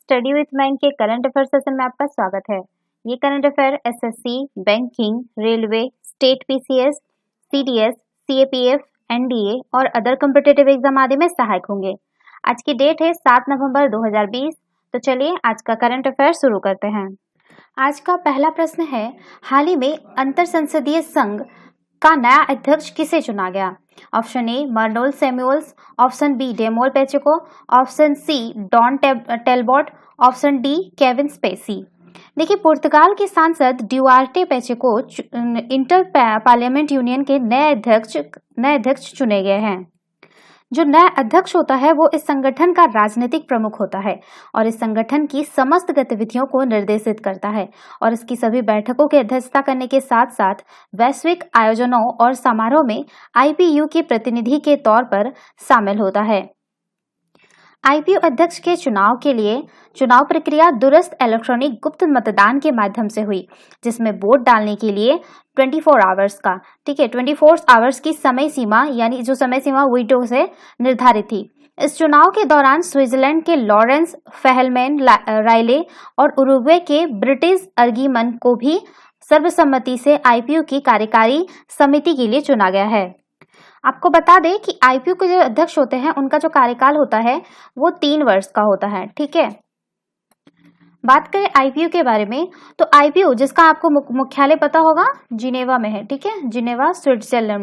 Study with mind के current affair session में आपका स्वागत है। ये current affair SSC, banking, railway, state PCS, CDS, CAPF, NDA और अदर कॉम्पिटिटिव एग्जाम आदि में सहायक होंगे। आज की डेट है 7 नवंबर 2020। तो चलिए आज का करंट अफेयर शुरू करते हैं। आज का पहला प्रश्न है, हाल ही में अंतर संसदीय संघ का नया अध्यक्ष किसे चुना गया? Option A Marlon Samuels, option B Demol Pacheco, option C Don Talbot, option D Kevin Spacey. देखिए, पुर्तगाल के सांसद Duarte Pacheco Inter Parliamentary Union के नए अध्यक्ष चुने गए हैं। जो नया अध्यक्ष होता है वो इस संगठन का राजनीतिक प्रमुख होता है और इस संगठन की समस्त गतिविधियों को निर्देशित करता है और इसकी सभी बैठकों की अध्यक्षता करने के साथ साथ वैश्विक आयोजनों और समारोह में आईपीयू के प्रतिनिधि के तौर पर शामिल होता है। आईपीयू अध्यक्ष के चुनाव के लिए चुनाव प्रक्रिया दूरस्थ इलेक्ट्रॉनिक गुप्त मतदान के माध्यम से हुई, जिसमें वोट डालने के लिए 24 आवर्स का 24 आवर्स की समय सीमा, यानी जो समय सीमा वीटो से निर्धारित थी। इस चुनाव के दौरान स्विट्जरलैंड के लॉरेंस फेहलमैन राइले और उरुग्वे के ब्रिटिश अर्गीमन को भी सर्वसम्मति से आईपीयू की कार्यकारी समिति के लिए चुना गया है। आपको बता दें कि आईपीयू के जो अध्यक्ष होते हैं उनका जो कार्यकाल होता है वो 3 वर्ष का होता है। ठीक है, बात करें आईपीयू के बारे में तो आईपीयू, जिसका आपको मुख्यालय पता होगा, जिनेवा में है। ठीक है, जिनेवा स्विट्जरलैंड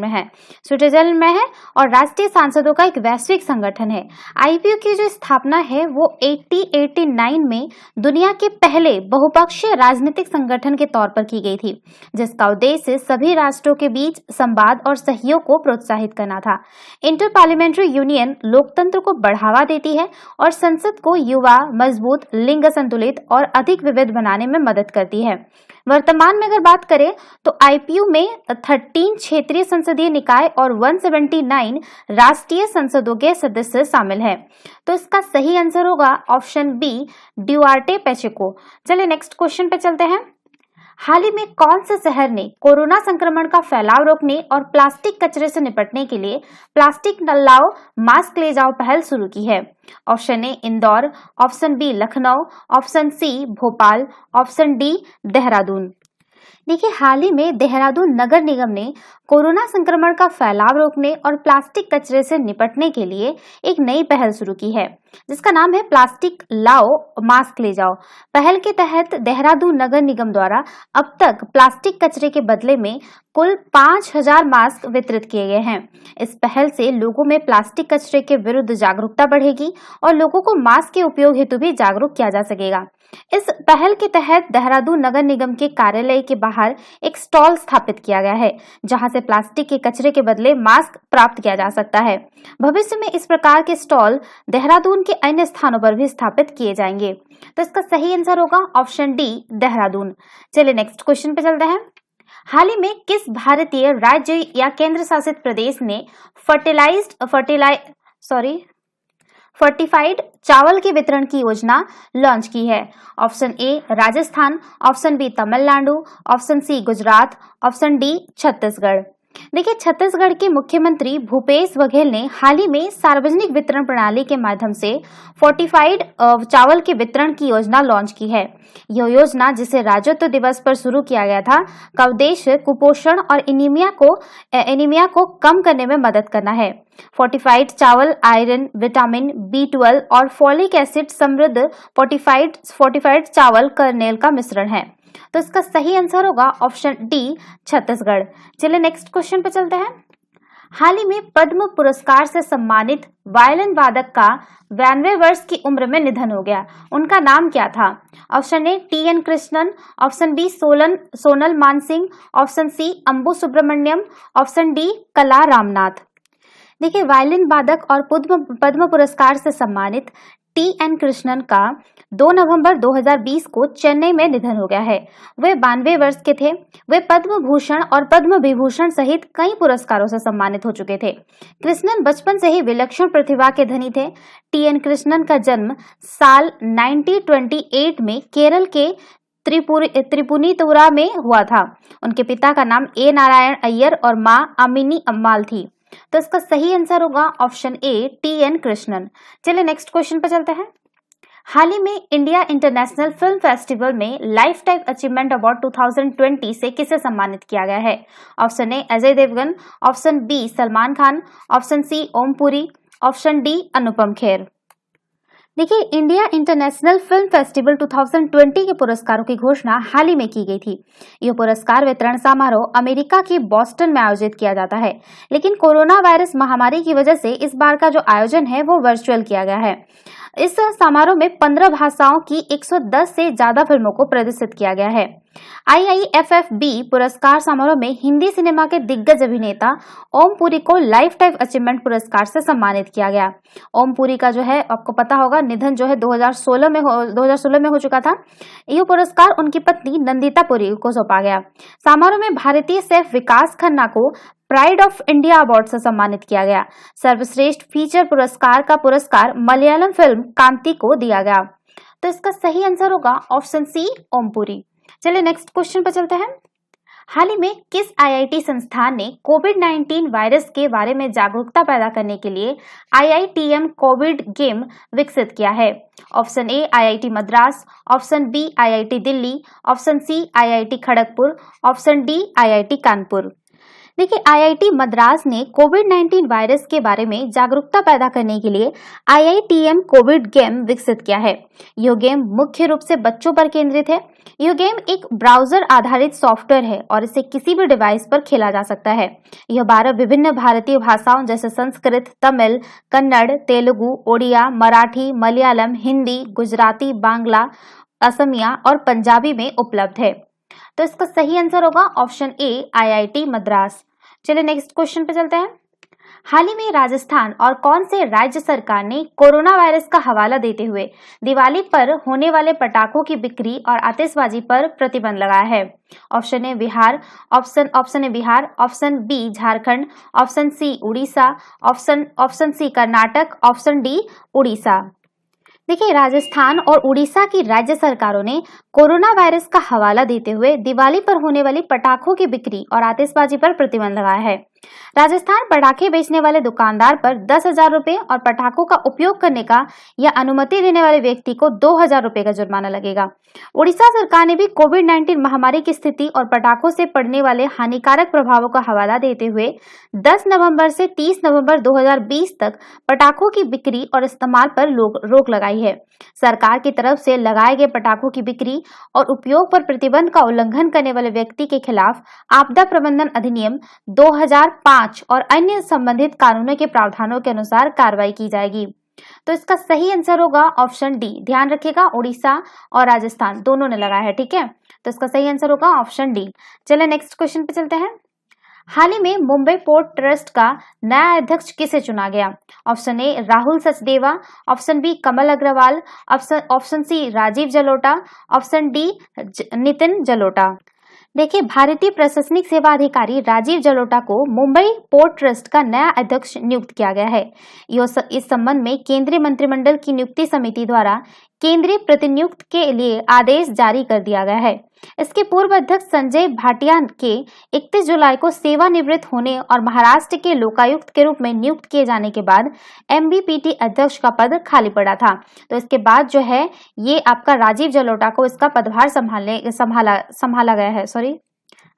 में है और राष्ट्रीय सांसदों का एक वैश्विक संगठन है। आईपीयू की जो स्थापना है वो 1889 में दुनिया के पहले बहुपक्षीय राजनीतिक संगठन के तौर पर की गई थी, जिसका उद्देश्य सभी राष्ट्रों के बीच संवाद और सहयोग को प्रोत्साहित करना था। इंटर पार्लियामेंट्री यूनियन लोकतंत्र को बढ़ावा देती है और संसद को युवा, मजबूत, लिंग संतुलित और अधिक विविध बनाने में मदद करती है। वर्तमान में अगर बात करें तो आईपीयू में 13 क्षेत्रीय संसदीय निकाय और 179 राष्ट्रीय संसदों के सदस्य शामिल हैं। तो इसका सही आंसर होगा ऑप्शन बी, ड्यूआर्टे पेचेको। चलिए नेक्स्ट क्वेश्चन पे चलते हैं। हाल ही में कौन से शहर ने कोरोना संक्रमण का फैलाव रोकने और प्लास्टिक कचरे से निपटने के लिए प्लास्टिक न लाओ मास्क ले जाओ पहल शुरू की है? Option A Indore, option B Lucknow, option C Bhopal, option D Dehradun. देखिए, हाल ही में देहरादून नगर निगम ने कोरोना संक्रमण का फैलाव रोकने और प्लास्टिक कचरे से निपटने के लिए एक नई पहल शुरू की है, जिसका नाम है प्लास्टिक लाओ मास्क ले जाओ। पहल के तहत देहरादून नगर निगम द्वारा अब तक प्लास्टिक कचरे के बदले में कुल 5000 मास्क वितरित किए गए हैं। इस पहल से लोगों में प्लास्टिक कचरे के विरुद्ध जागरूकता बढ़ेगी और लोगों को मास्क के उपयोग हेतु भी जागरूक किया जा सकेगा। इस पहल के तहत देहरादून नगर निगम के कार्यालय के बाहर एक स्टॉल स्थापित किया गया है, जहां से प्लास्टिक के कचरे के बदले मास्क प्राप्त किया जा सकता है। भविष्य में इस प्रकार के स्टॉल देहरादून के अन्य स्थानों पर भी स्थापित किए जाएंगे। तो इसका सही आंसर होगा ऑप्शन डी, देहरादून। चलिए नेक्स्ट क्वेश्चन पे चलते हैं। हाल ही में किस भारतीय राज्य या केंद्र शासित प्रदेश ने फोर्टिफाइड चावल के वितरण की योजना लॉन्च की है? Option A Rajasthan, option B Tamil Nadu, option C Gujarat, option D Chhattisgarh. देखिए, छत्तीसगढ़ के मुख्यमंत्री भूपेश बघेल ने हाल ही में सार्वजनिक वितरण प्रणाली के माध्यम से फोर्टिफाइड चावल के वितरण की योजना लॉन्च की है। यह योजना, जिसे राज्योत्व दिवस पर शुरू किया गया था, का उद्देश्य कुपोषण और एनीमिया को कम करने में मदद करना है। फोर्टिफाइड चावल आयरन, विटामिन B12 और फोलिक एसिड समृद्ध फोर्टिफाइड चावल कर्नेल का मिश्रण है। तो इसका सही आंसर होगा ऑप्शन डी, छत्तीसगढ़। चलिए नेक्स्ट क्वेश्चन पे चलते हैं। हाल ही में पद्म पुरस्कार से सम्मानित वायलिन वादक का 92 वर्ष की उम्र में निधन हो गया। उनका नाम क्या था? Option A TN Krishnan, option B Sonal Mansingh, option C Ambu Subramaniam, option D कला रामनाथ। देखिए, वायलिन वादक और पद्म पुरस्कार से सम्मानित TN कृष्णन का 2 नवंबर 2020 को चेन्नई में निधन हो गया है। वे 92 वर्ष के थे। वे पद्म भूषण और पद्म विभूषण सहित कई पुरस्कारों से सम्मानित हो चुके थे। कृष्णन बचपन से ही विलक्षण प्रतिभा के धनी थे। TN कृष्णन का जन्म साल 1928 में केरल के त्रिपुनितुरा में हुआ था। उनके पिता का नाम A नारायण अय्यर और मां अमिनी अम्माल थी। तो इसका सही आंसर होगा ऑप्शन ए, TN कृष्णन। चलिए नेक्स्ट क्वेश्चन पर चलते हैं। हाल ही में इंडिया इंटरनेशनल फिल्म फेस्टिवल में लाइफ टाइम अचीवमेंट अवार्ड 2020 से किसे सम्मानित किया गया है? Option A Ajay Devgn, option B Salman Khan, option C Om Puri, option D Anupam Kher. देखिए, इंडिया इंटरनेशनल फिल्म फेस्टिवल 2020 के पुरस्कारों की घोषणा हाल ही में की गई थी। यह पुरस्कार वितरण समारोह अमेरिका की बॉस्टन में आयोजित किया जाता है, लेकिन कोरोना वायरस महामारी की वजह से इस बार का जो आयोजन है वो वर्चुअल किया गया है। इस समारोह में 15 भाषाओं की 110 से ज्यादा फिल्मों को प्रदर्शित किया गया है। IIFFB पुरस्कार समारोह में हिंदी सिनेमा के दिग्गज अभिनेता ओम पुरी को लाइफ टाइम अचीवमेंट पुरस्कार से सम्मानित किया गया। ओम पुरी का जो है आपको पता होगा निधन जो है 2016 में हो चुका था। यह पुरस्कार उनकी पत्नी नंदिता पुरी को सौंपा गया। समारोह में भारतीय शेफ विकास खन्ना को प्राइड ऑफ इंडिया अवार्ड से सम्मानित किया गया। सर्वश्रेष्ठ फीचर पुरस्कार का पुरस्कार मलयालम फिल्म कांति को दिया गया। तो इसका सही आंसर होगा ऑप्शन सी ओम पुरी। चलिए नेक्स्ट क्वेश्चन पर चलते हैं। हाल ही में किस IIT संस्थान ने कोविड-19 वायरस के बारे में जागरूकता पैदा करने के लिए IITM कोविड गेम विकसित किया है? Option A IIT Madras, option B IIT Delhi, option C IIT Kharagpur, option D IIT Kanpur. देखिए, IIT मद्रास ने कोविड-19 वायरस के बारे में जागरूकता पैदा करने के लिए IITM कोविड गेम विकसित किया है। यह गेम मुख्य रूप से बच्चों पर केंद्रित है। यह गेम एक ब्राउजर आधारित सॉफ्टवेयर है और इसे किसी भी डिवाइस पर खेला जा सकता है। यह 12 विभिन्न भारतीय भाषाओं जैसे संस्कृत, तमिल, कन्नड़, तेलुगु, ओडिया, मराठी, मलयालम, हिंदी, गुजराती, बांग्ला, असमिया और पंजाबी में उपलब्ध है। तो इसका सही आंसर होगा ऑप्शन ए IIT मद्रास। चलिए नेक्स्ट क्वेश्चन पे चलते हैं। हाल ही में राजस्थान और कौन से राज्य सरकार ने कोरोना वायरस का हवाला देते हुए दिवाली पर होने वाले पटाखों की बिक्री और आतिशबाजी पर प्रतिबंध लगाया है? Option A Bihar, option A Bihar, option B Jharkhand, option C Orissa, option C Karnataka, option D Orissa. देखिए, राजस्थान और उड़ीसा की राज्य सरकारों ने कोरोना वायरस का हवाला देते हुए दिवाली पर होने वाली पटाखों की बिक्री और आतिशबाजी पर प्रतिबंध लगाया है। राजस्थान पटाखे बेचने वाले दुकानदार पर 10,000 रुपए और पटाखों का उपयोग करने का या अनुमति देने वाले व्यक्ति को 2,000 रुपए का जुर्माना लगेगा। उड़ीसा सरकार ने भी कोविड-19 महामारी की स्थिति और पटाखों से पड़ने वाले हानिकारक प्रभावों का हवाला देते हुए 10 नवंबर से 30 नवंबर 2020 तक पटाखों की बिक्री और इस्तेमाल पर रोक लगाई है। सरकार की तरफ से लगाए गए पटाखों की बिक्री और उपयोग पर प्रतिबंध का उल्लंघन करने वाले व्यक्ति के खिलाफ आपदा प्रबंधन अधिनियम 2005 और अन्य संबंधित कानूनों के प्रावधानों के अनुसार कार्रवाई की जाएगी। तो इसका सही आंसर होगा ऑप्शन डी। ध्यान रखिएगा, उड़ीसा और राजस्थान दोनों ने लगाया है, ठीक है। तो इसका सही आंसर होगा ऑप्शन डी। चलिए नेक्स्ट क्वेश्चन पे चलते हैं। हाल ही में मुंबई पोर्ट ट्रस्ट का नया अध्यक्ष किसे चुना गया? Option A Rahul Sachdeva, option B Kamal Agarwal, option C Rajeev Jalota, option D Nitin Jalota. देखिए, भारतीय प्रशासनिक सेवा अधिकारी राजीव जलोटा को मुंबई पोर्ट ट्रस्ट का नया अध्यक्ष नियुक्त किया गया है। इस संबंध में केंद्रीय मंत्रिमंडल की नियुक्ति समिति द्वारा केंद्रीय प्रतिनियुक्त के लिए आदेश जारी कर दिया गया है। इसके पूर्व अध्यक्ष संजय भाटिया के 31 जुलाई को सेवानिवृत्त होने और महाराष्ट्र के लोकायुक्त के रूप में नियुक्त किए जाने के बाद MBPT अध्यक्ष का पद खाली पड़ा था। तो इसके बाद जो है ये आपका राजीव जलोटा को इसका पदभार संभाला गया है।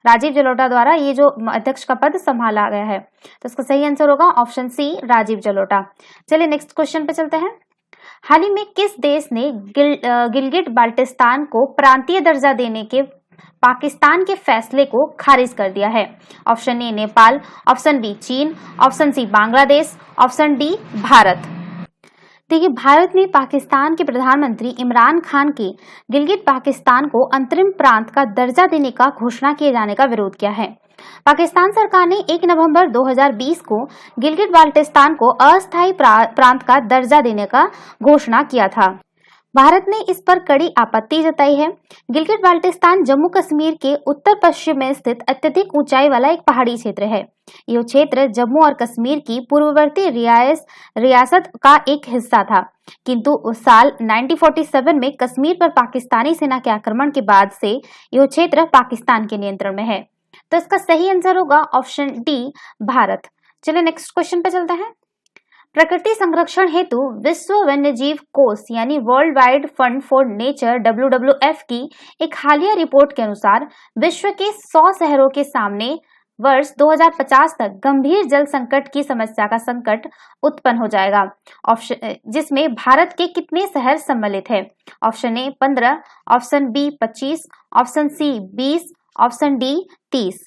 राजीव जलोटा द्वारा ये जो अध्यक्ष का पद संभाला गया है। तो इसका सही आंसर होगा ऑप्शन सी राजीव जलोटा। चलिए नेक्स्ट क्वेश्चन पे चलते हैं। हाल ही में किस देश ने गिलगिट बाल्टिस्तान को प्रांतीय दर्जा देने के पाकिस्तान के फैसले को खारिज कर दिया है? Option A Nepal, option B चीन, option C Bangladesh, option D Bharat. देखिए, भारत ने पाकिस्तान के प्रधानमंत्री इमरान खान के गिलगिट पाकिस्तान को अंतरिम प्रांत का दर्जा देने का घोषणा किए जाने का विरोध किया है। पाकिस्तान सरकार ने 1 नवंबर 2020 को गिलगिट बाल्टिस्तान को अस्थायी प्रांत का दर्जा देने का घोषणा किया था। भारत ने इस पर कड़ी आपत्ति जताई है। गिलगिट बाल्टिस्तान जम्मू कश्मीर के उत्तर पश्चिम में स्थित अत्यधिक ऊंचाई वाला एक पहाड़ी क्षेत्र है। यह क्षेत्र जम्मू और कश्मीर की पूर्ववर्ती रियासत का एक हिस्सा था, किंतु साल 1947 में कश्मीर पर पाकिस्तानी सेना के आक्रमण के बाद से यह क्षेत्र पाकिस्तान के नियंत्रण में है। तो इसका सही आंसर होगा ऑप्शन डी भारत। चलिए नेक्स्ट क्वेश्चन पे चलते हैं। प्रकृति संरक्षण हेतु विश्व वन्यजीव कोष यानी world wide fund for nature WWF की एक हालिया रिपोर्ट के अनुसार विश्व के 100 शहरों के सामने वर्ष 2050 तक गंभीर जल संकट की समस्या का संकट उत्पन्न हो जाएगा। जिसमें भारत के कितने शहर सम्मिलित है? Option A 15, option B 25, option C 20, option D 30।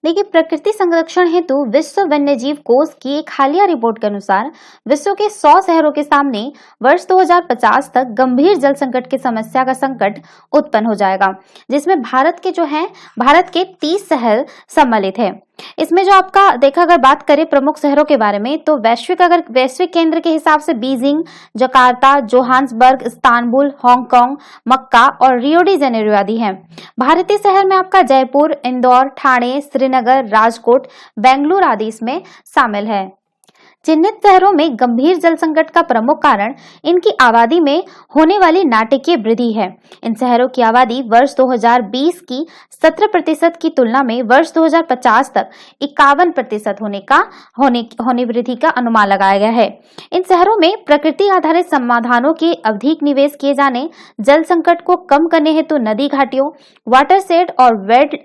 देखिए, प्रकृति संरक्षण हेतु विश्व वन्यजीव कोष की एक हालिया रिपोर्ट के अनुसार विश्व के 100 शहरों के सामने वर्ष 2050 तक गंभीर जल संकट की समस्या का संकट उत्पन्न हो जाएगा, जिसमें भारत के 30 शहर सम्मिलित है। इसमें जो आपका देखा, अगर बात करें प्रमुख शहरों के बारे में, तो वैश्विक केंद्र के हिसाब से Beijing, Jakarta, Johannesburg, Istanbul, Hong Kong, मक्का और रियो डी जेनेरो आदि हैं। भारतीय शहर में आपका जयपुर, इंदौर, ठाणे, श्रीनगर, राजकोट, बेंगलुरु आदि इसमें शामिल है। चिन्हित शहरों में गंभीर जल संकट का प्रमुख कारण इनकी आबादी में होने वाली नाटकीय वृद्धि है। इन शहरों की आबादी वर्ष 2020 की 17% की तुलना में वर्ष 2050 तक 51% होने वृद्धि का अनुमान लगाया गया है। इन शहरों में प्रकृति आधारित समाधानों के अधिक निवेश किए जाने, जल संकट को कम करने हेतु नदी घाटियों, वाटरशेड और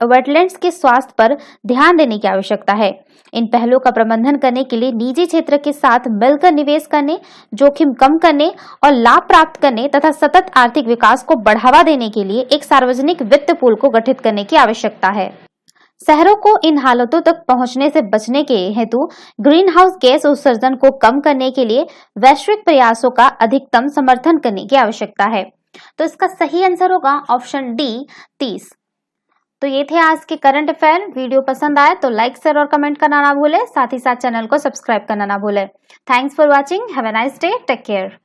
वेटलैंड्स के स्वास्थ्य पर ध्यान देने की आवश्यकता है। इन पहलों का प्रबंधन करने के लिए निजी क्षेत्र के साथ मिलकर निवेश करने, जोखिम कम करने और लाभ प्राप्त करने तथा सतत आर्थिक विकास को बढ़ावा देने के लिए एक सार्वजनिक वित्त पूल को गठित करने की आवश्यकता है। शहरों को इन हालतों तक पहुंचने से बचने के हेतु ग्रीन हाउस गैस उत्सर्जन को कम करने के लिए वैश्विक प्रयासों का अधिकतम समर्थन करने की आवश्यकता है। तो इसका सही आंसर होगा ऑप्शन डी 30। तो ये थे आज के करंट अफेयर। वीडियो पसंद आए तो लाइक, शेयर और कमेंट करना ना भूलें। साथ ही साथ चैनल को सब्सक्राइब करना ना भूलें। Thanks for watching. Have a nice day. Take care.